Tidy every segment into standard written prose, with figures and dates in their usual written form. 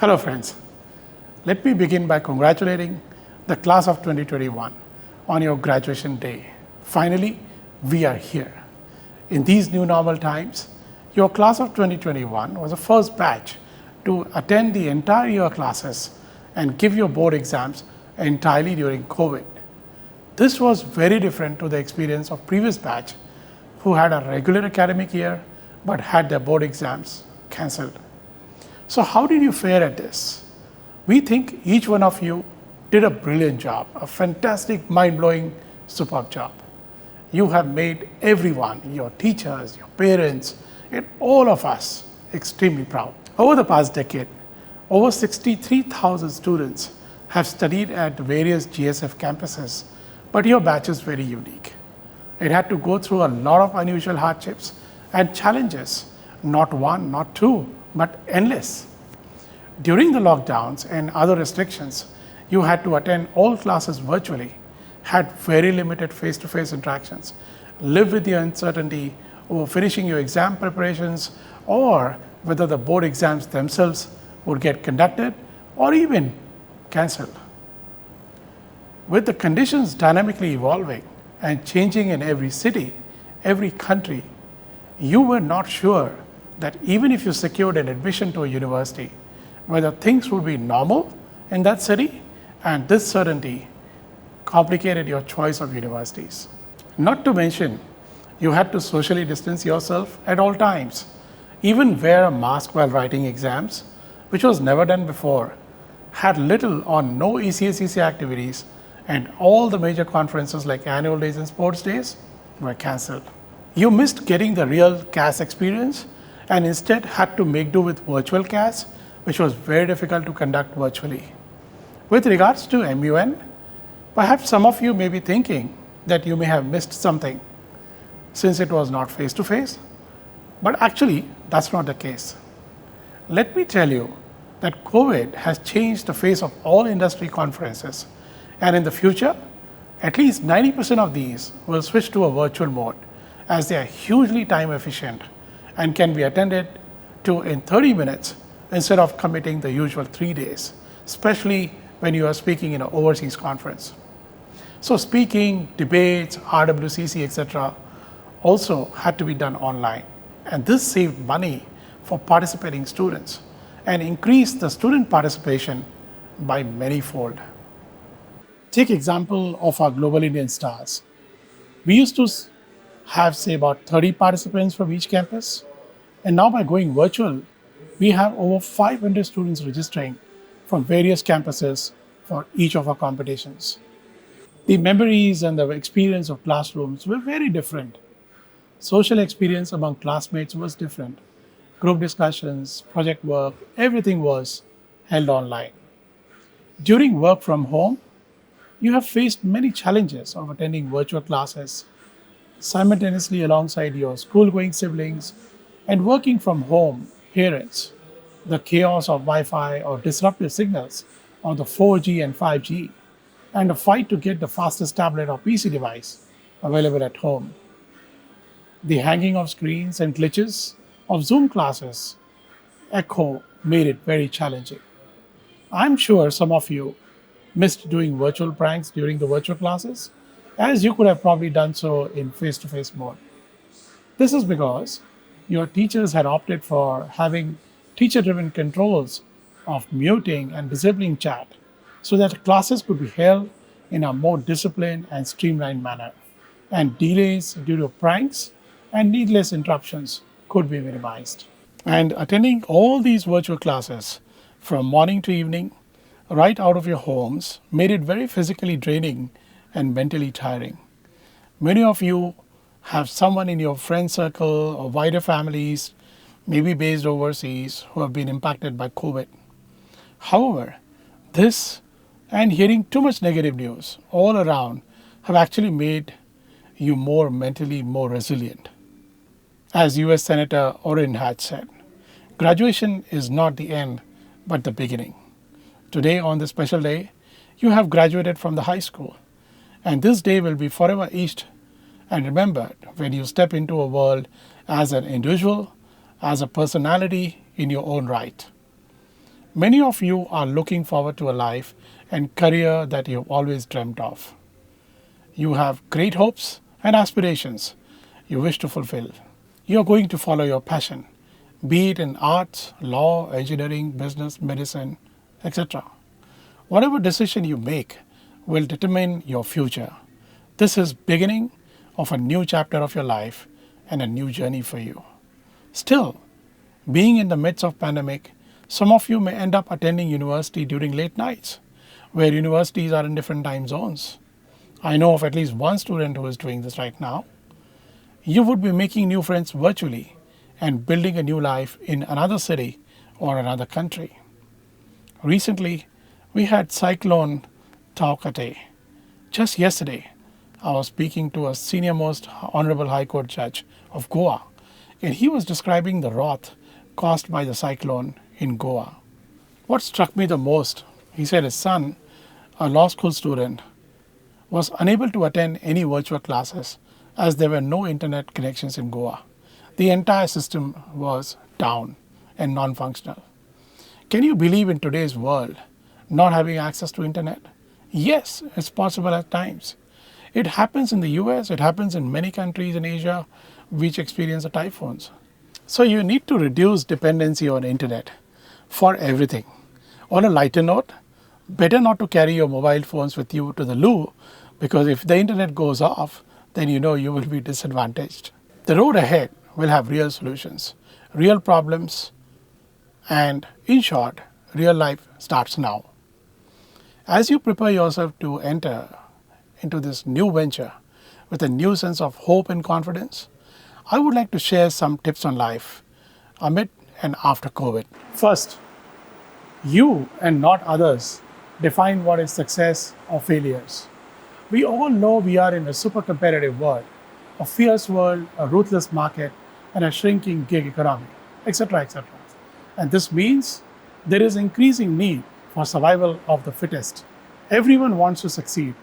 Hello friends, let me begin by congratulating the class of 2021 on your graduation day. Finally, we are here. In these new normal times, your class of 2021 was the first batch to attend the entire year classes and give your board exams entirely during COVID. This was very different to the experience of previous batch who had a regular academic year but had their board exams cancelled. So how did you fare at this? We think each one of you did a brilliant job, a fantastic, mind-blowing, superb job. You have made everyone, your teachers, your parents, and all of us extremely proud. Over the past decade, over 63,000 students have studied at various GSF campuses, but your batch is very unique. It had to go through a lot of unusual hardships and challenges, not one, not two, but endless. During the lockdowns and other restrictions, you had to attend all classes virtually, had very limited face-to-face interactions, live with the uncertainty over finishing your exam preparations or whether the board exams themselves would get conducted or even cancelled. With the conditions dynamically evolving and changing in every city, every country, you were not sure that even if you secured an admission to a university, whether things would be normal in that city, and this certainty complicated your choice of universities. Not to mention, you had to socially distance yourself at all times, even wear a mask while writing exams, which was never done before, had little or no ECACC activities, and all the major conferences like annual days and sports days were cancelled. You missed getting the real CAS experience and instead had to make do with virtual CAS, which was very difficult to conduct virtually. With regards to MUN, perhaps some of you may be thinking that you may have missed something since it was not face-to-face, but actually that's not the case. Let me tell you that COVID has changed the face of all industry conferences, and in the future, at least 90% of these will switch to a virtual mode as they are hugely time efficient and can be attended to in 30 minutes instead of committing the usual 3 days, especially when you are speaking in an overseas conference. So speaking, debates, RWCC, etc. also had to be done online. And this saved money for participating students and increased the student participation by many-fold. Take example of our Global Indian Stars. We used to have, say, about 30 participants from each campus. And now by going virtual, we have over 500 students registering from various campuses for each of our competitions. The memories and the experience of classrooms were very different. Social experience among classmates was different. Group discussions, project work, everything was held online. During work from home, you have faced many challenges of attending virtual classes simultaneously alongside your school-going siblings and working from home parents. The chaos of Wi-Fi or disruptive signals on the 4G and 5G, and a fight to get the fastest tablet or PC device available at home. The hanging of screens and glitches of Zoom classes echo made it very challenging. I'm sure some of you missed doing virtual pranks during the virtual classes, as you could have probably done so in face-to-face mode. This is because your teachers had opted for having teacher-driven controls of muting and disabling chat so that classes could be held in a more disciplined and streamlined manner, and delays due to pranks and needless interruptions could be minimized. And attending all these virtual classes from morning to evening, right out of your homes, made it very physically draining and mentally tiring. Many of you have someone in your friend circle or wider families, maybe based overseas, who have been impacted by COVID. However, this and hearing too much negative news all around have actually made you mentally more resilient. As US Senator Orrin Hatch said, graduation is not the end, but the beginning. Today, on this special day, you have graduated from the high school, and this day will be forever etched and remembered when you step into a world as an individual, as a personality in your own right. Many of you are looking forward to a life and career that you've always dreamt of. You have great hopes and aspirations you wish to fulfill. You're going to follow your passion, be it in arts, law, engineering, business, medicine, etc. Whatever decision you make will determine your future. This is beginning of a new chapter of your life and a new journey for you. Still, being in the midst of pandemic, some of you may end up attending university during late nights, where universities are in different time zones. I know of at least one student who is doing this right now. You would be making new friends virtually and building a new life in another city or another country. Recently, we had Cyclone Taukate. Just yesterday, I was speaking to a senior most honorable High Court judge of Goa, and he was describing the wrath caused by the cyclone in Goa. What struck me the most, he said his son, a law school student, was unable to attend any virtual classes as there were no internet connections in Goa. The entire system was down and non-functional. Can you believe in today's world not having access to internet? Yes, it's possible at times. It happens in the US, it happens in many countries in Asia which experience the typhoons. So you need to reduce dependency on internet for everything. On a lighter note, better not to carry your mobile phones with you to the loo, because if the internet goes off, then you know you will be disadvantaged. The road ahead will have real solutions, real problems, and in short, real life starts now. As you prepare yourself to enter into this new venture with a new sense of hope and confidence, I would like to share some tips on life amid and after COVID. First, you and not others define what is success or failures. We all know we are in a super competitive world, a fierce world, a ruthless market, and a shrinking gig economy, etc., etc. And this means there is increasing need for survival of the fittest. Everyone wants to succeed.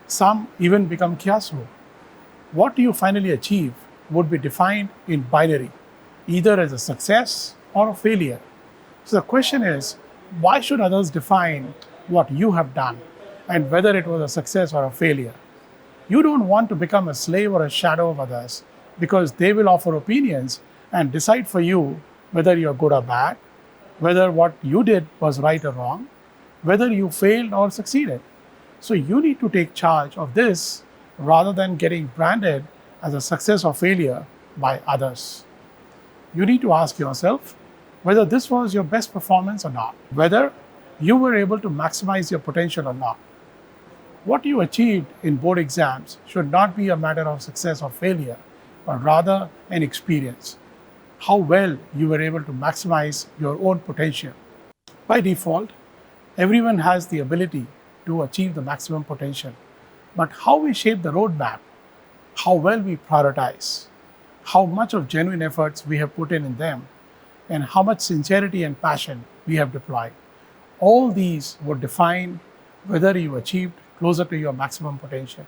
Some even become kiasu. What you finally achieve would be defined in binary, either as a success or a failure. So the question is, why should others define what you have done and whether it was a success or a failure? You don't want to become a slave or a shadow of others, because they will offer opinions and decide for you whether you're good or bad, whether what you did was right or wrong, whether you failed or succeeded. So you need to take charge of this rather than getting branded as a success or failure by others. You need to ask yourself whether this was your best performance or not, whether you were able to maximize your potential or not. What you achieved in board exams should not be a matter of success or failure, but rather an experience. How well you were able to maximize your own potential. By default, everyone has the ability to achieve the maximum potential, but how we shape the roadmap, how well we prioritize, how much of genuine efforts we have put in them, and how much sincerity and passion we have deployed. All these would define whether you achieved closer to your maximum potential.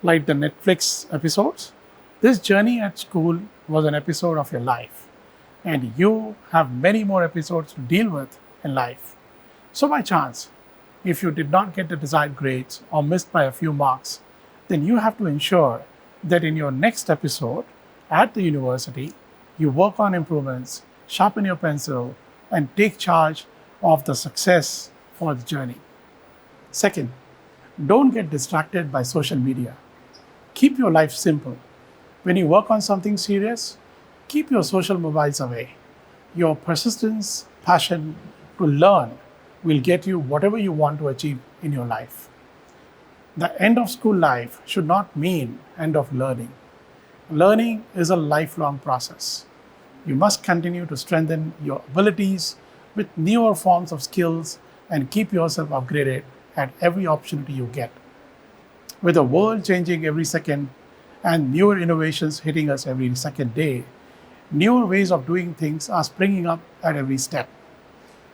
Like the Netflix episodes, this journey at school was an episode of your life, and you have many more episodes to deal with in life. So by chance, if you did not get the desired grades or missed by a few marks, then you have to ensure that in your next episode at the university, you work on improvements, sharpen your pencil, and take charge of the success for the journey. Second, don't get distracted by social media. Keep your life simple. When you work on something serious, keep your social mobiles away. Your persistence, passion to learn will get you whatever you want to achieve in your life. The end of school life should not mean end of learning. Learning is a lifelong process. You must continue to strengthen your abilities with newer forms of skills and keep yourself upgraded at every opportunity you get. With the world changing every second and newer innovations hitting us every second day, newer ways of doing things are springing up at every step.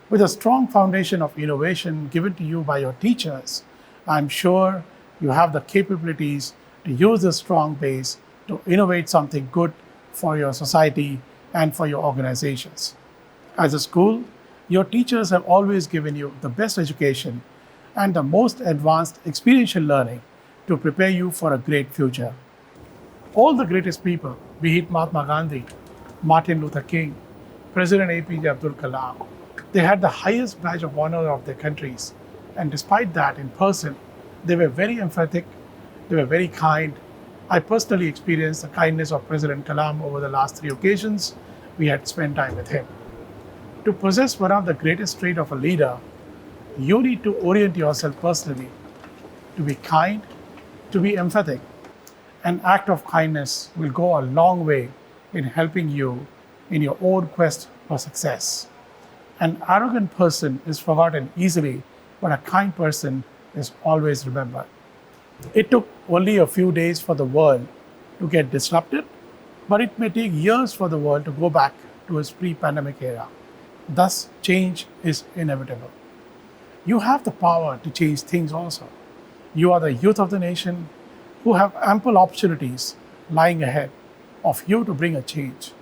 With a strong foundation of innovation given to you by your teachers, I'm sure you have the capabilities to use this strong base to innovate something good for your society and for your organizations. As a school, Your teachers have always given you the best education and the most advanced experiential learning to prepare you for a great future. All the greatest people, be it Mahatma Gandhi, Martin Luther King, President APJ Abdul Kalam, they had the highest badge of honor of their countries. And despite that, in person, they were very emphatic, they were very kind. I personally experienced the kindness of President Kalam over the last 3 occasions we had spent time with him. To possess one of the greatest traits of a leader, you need to orient yourself personally to be kind, to be emphatic. An act of kindness will go a long way in helping you in your own quest for success. An arrogant person is forgotten easily, but a kind person is always remembered. It took only a few days for the world to get disrupted, but it may take years for the world to go back to its pre-pandemic era. Thus, change is inevitable. You have the power to change things also. You are the youth of the nation who have ample opportunities lying ahead of you to bring a change.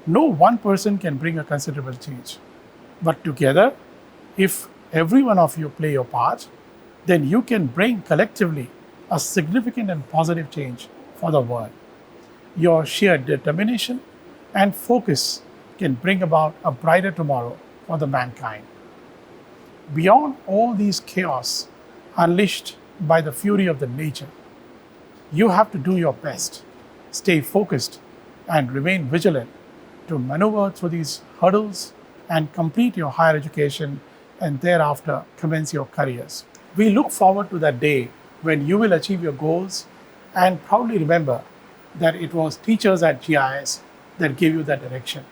No one person can bring a considerable change. But together, if every one of you play your part, then you can bring collectively a significant and positive change for the world. Your sheer determination and focus can bring about a brighter tomorrow for the mankind. Beyond all these chaos unleashed by the fury of the nature, you have to do your best, stay focused, and remain vigilant to maneuver through these hurdles and complete your higher education and thereafter commence your careers. We look forward to that day when you will achieve your goals and proudly remember that it was teachers at GIS that gave you that direction.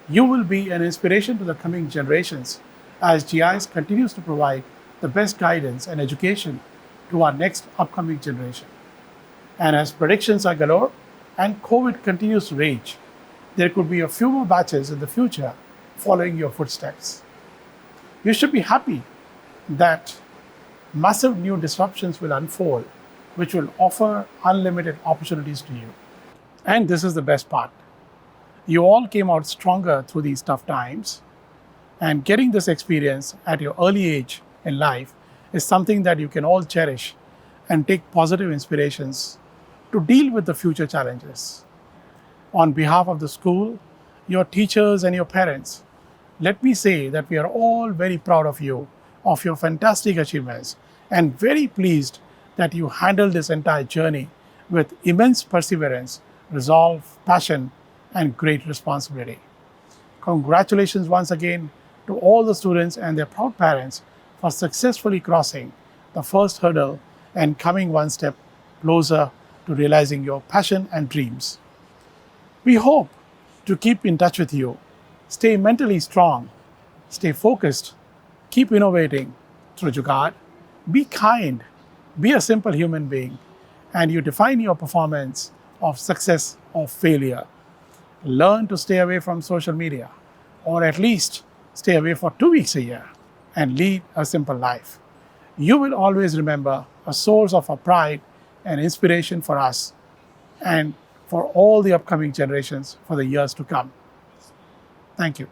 You will be an inspiration to the coming generations as GIS continues to provide the best guidance and education to our next upcoming generation. And as predictions are galore and COVID continues to rage, there could be a few more batches in the future following your footsteps. You should be happy that massive new disruptions will unfold, which will offer unlimited opportunities to you. And this is the best part. You all came out stronger through these tough times, and getting this experience at your early age in life is something that you can all cherish and take positive inspirations to deal with the future challenges. On behalf of the school, your teachers, and your parents, let me say that we are all very proud of you, of your fantastic achievements, and very pleased that you handled this entire journey with immense perseverance, resolve, passion, and great responsibility. Congratulations once again to all the students and their proud parents for successfully crossing the first hurdle and coming one step closer to realizing your passion and dreams. We hope to keep in touch with you. Stay mentally strong, stay focused, keep innovating through Jugaad, be kind, be a simple human being, and you define your performance of success or failure. Learn to stay away from social media, or at least stay away for 2 weeks a year and lead a simple life. You will always remember a source of our pride and inspiration for us and for all the upcoming generations for the years to come. Thank you.